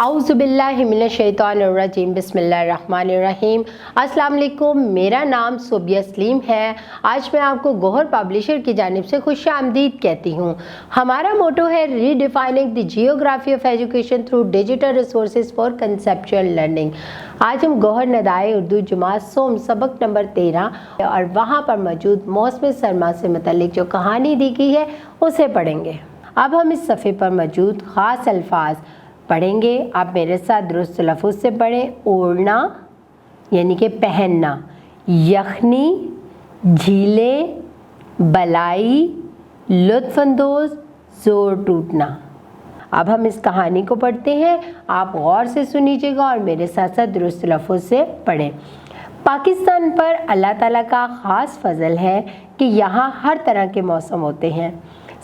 आऊज़ुबिल्लाहि मिनश्शैतानिर्रजीम बिस्मिल्लाहिर्रहमानिर्रहीम। अस्सलाम वालेकुम, मेरा नाम सोबिया सलीम है। आज मैं आपको गौहर पब्लिशर की जानिब से खुशामदीद कहती हूँ। हमारा मोटो है redefining the geography of education through digital resources for conceptual learning. आज हम गौहर नदाए उर्दू जमात सोम सबक नंबर 13 और वहाँ पर मौजूद मौसम सरमा से मुतल्लिक जो कहानी दी गई है उसे पढ़ेंगे। अब हम इस सफ़े पर मौजूद ख़ास अल्फाज पढ़ेंगे। आप मेरे साथ दुरुस्त लफ्ज़ से पढ़ें। ओढ़ना यानी कि पहनना, यखनी, झीलें, बलाई, लुत्फ़अंदोज़, ज़ोर टूटना। अब हम इस कहानी को पढ़ते हैं। आप गौर से सुनीजिएगा और मेरे साथ साथ दुरुस्त लफ्ज़ से पढ़ें। पाकिस्तान पर अल्लाह ताला का ख़ास फ़ज़ल है कि यहाँ हर तरह के मौसम होते हैं।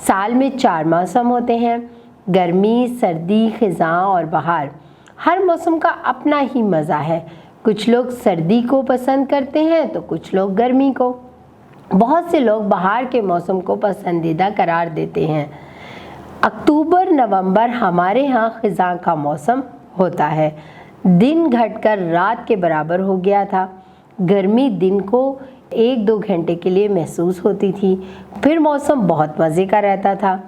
साल में 4 मौसम होते हैं, गर्मी, सर्दी, ख़िज़ां और बहार। हर मौसम का अपना ही मज़ा है। कुछ लोग सर्दी को पसंद करते हैं तो कुछ लोग गर्मी को। बहुत से लोग बहार के मौसम को पसंदीदा करार देते हैं। अक्टूबर नवंबर हमारे यहाँ ख़िज़ां का मौसम होता है। दिन घटकर रात के बराबर हो गया था। गर्मी दिन को 1-2 घंटे के लिए महसूस होती थी, फिर मौसम बहुत मज़े का रहता था।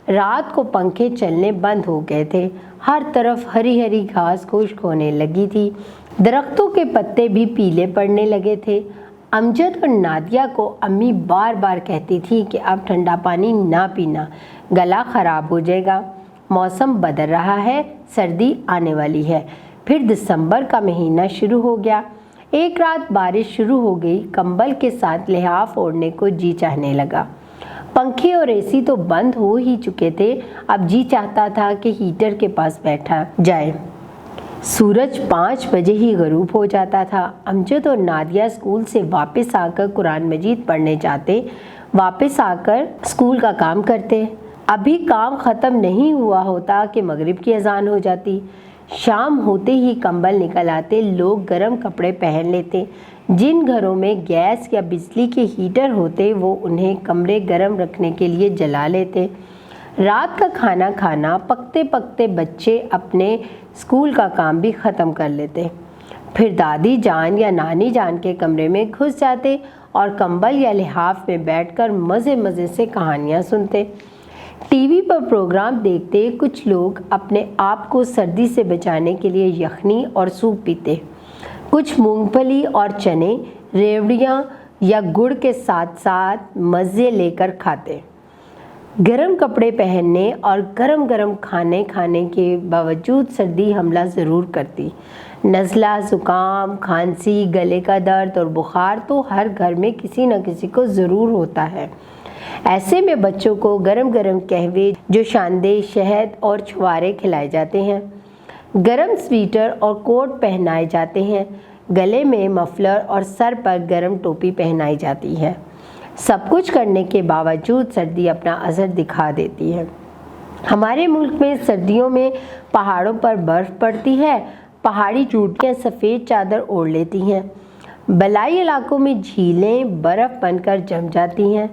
रात को पंखे चलने बंद हो गए थे। हर तरफ हरी हरी घास खुश्क होने लगी थी। दरख्तों के पत्ते भी पीले पड़ने लगे थे। अमजद और नादिया को अम्मी बार बार कहती थी कि अब ठंडा पानी ना पीना, गला ख़राब हो जाएगा। मौसम बदल रहा है, सर्दी आने वाली है। फिर दिसंबर का महीना शुरू हो गया। एक रात बारिश शुरू हो गई। कंबल के साथ लिहाफ ओढ़ने को जी चाहने लगा। पंखे और एसी तो बंद हो ही चुके थे। अब जी चाहता था कि हीटर के पास बैठा जाए। सूरज 5 बजे ही गरूब हो जाता था। अमजद और नादिया स्कूल से वापस आकर कुरान मजीद पढ़ने जाते, वापस आकर स्कूल का काम करते। अभी काम ख़त्म नहीं हुआ होता कि मगरिब की अजान हो जाती। शाम होते ही कंबल निकल आते, लोग गर्म कपड़े पहन लेते। जिन घरों में गैस या बिजली के हीटर होते वो उन्हें कमरे गर्म रखने के लिए जला लेते। रात का खाना खाना पकते पकते बच्चे अपने स्कूल का काम भी ख़त्म कर लेते। फिर दादी जान या नानी जान के कमरे में घुस जाते और कंबल या लिहाफ में बैठकर मज़े मज़े से कहानियाँ सुनते। टीवी पर प्रोग्राम देखते कुछ लोग अपने आप को सर्दी से बचाने के लिए यखनी और सूप पीते। कुछ मूंगफली और चने, रेवड़ियाँ या गुड़ के साथ साथ मज़े लेकर खाते। गरम कपड़े पहनने और गरम गरम खाने खाने के बावजूद सर्दी हमला ज़रूर करती। नज़ला, ज़ुकाम, खांसी, गले का दर्द और बुखार तो हर घर में किसी न किसी को ज़रूर होता है। ऐसे में बच्चों को गरम गरम कहवे, जोशानदे, शहद और छुआरे खिलाए जाते हैं। गरम स्वेटर और कोट पहनाए जाते हैं। गले में मफलर और सर पर गरम टोपी पहनाई जाती है। सब कुछ करने के बावजूद सर्दी अपना असर दिखा देती है। हमारे मुल्क में सर्दियों में पहाड़ों पर बर्फ़ पड़ती है। पहाड़ी चोटियाँ सफ़ेद चादर ओढ़ लेती हैं। बलाई इलाकों में झीलें बर्फ़ बनकर जम जाती हैं।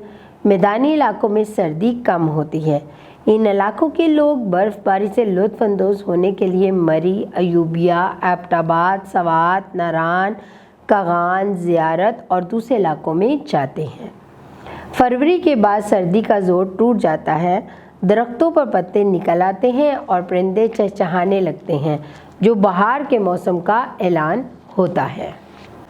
मैदानी इलाकों में सर्दी कम होती है। इन इलाकों के लोग बर्फ़बारी से लुत्फ़अंदोज़ होने के लिए मरी, अयूबिया, एबटाबाद, सवात, नारान, कागान, ज़ियारत और दूसरे इलाकों में जाते हैं। फरवरी के बाद सर्दी का ज़ोर टूट जाता है। दरख्तों पर पत्ते निकल आते हैं और परिंदे चहचहाने लगते हैं, जो बहार के मौसम का ऐलान होता है।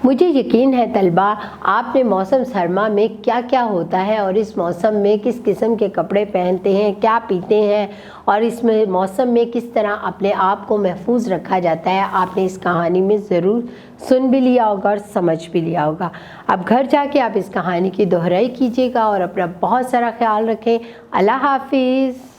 मुझे यकीन है तलबा आपने मौसम सरमा में क्या क्या होता है और इस मौसम में किस किस्म के कपड़े पहनते हैं, क्या पीते हैं और इसमें मौसम में किस तरह अपने आप को महफूज रखा जाता है, आपने इस कहानी में ज़रूर सुन भी लिया होगा और समझ भी लिया होगा। अब घर जाके आप इस कहानी की दोहराई कीजिएगा और अपना बहुत सारा ख्याल रखें। अल्लाह हाफिज़।